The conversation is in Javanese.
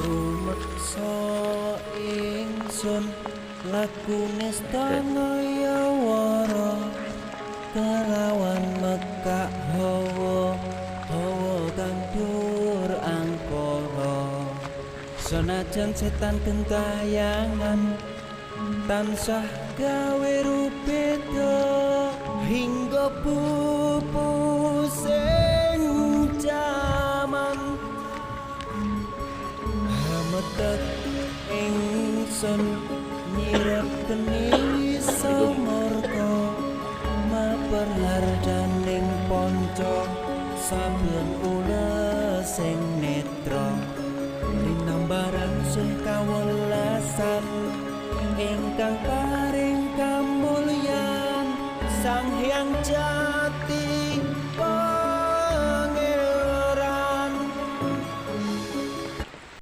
rumeksa ingsun lakune stanaya wara kelawan mekak hawa kang dur angkara senajan setan gentayangan tansah gawe rupeda hingga pupu sing jaman hametet ingsun nyirep geni samorka maperhardaning ponco saben ula sing netra linambaran sing kawelasan ingkang paring kamulyan Sang Hyang Jaya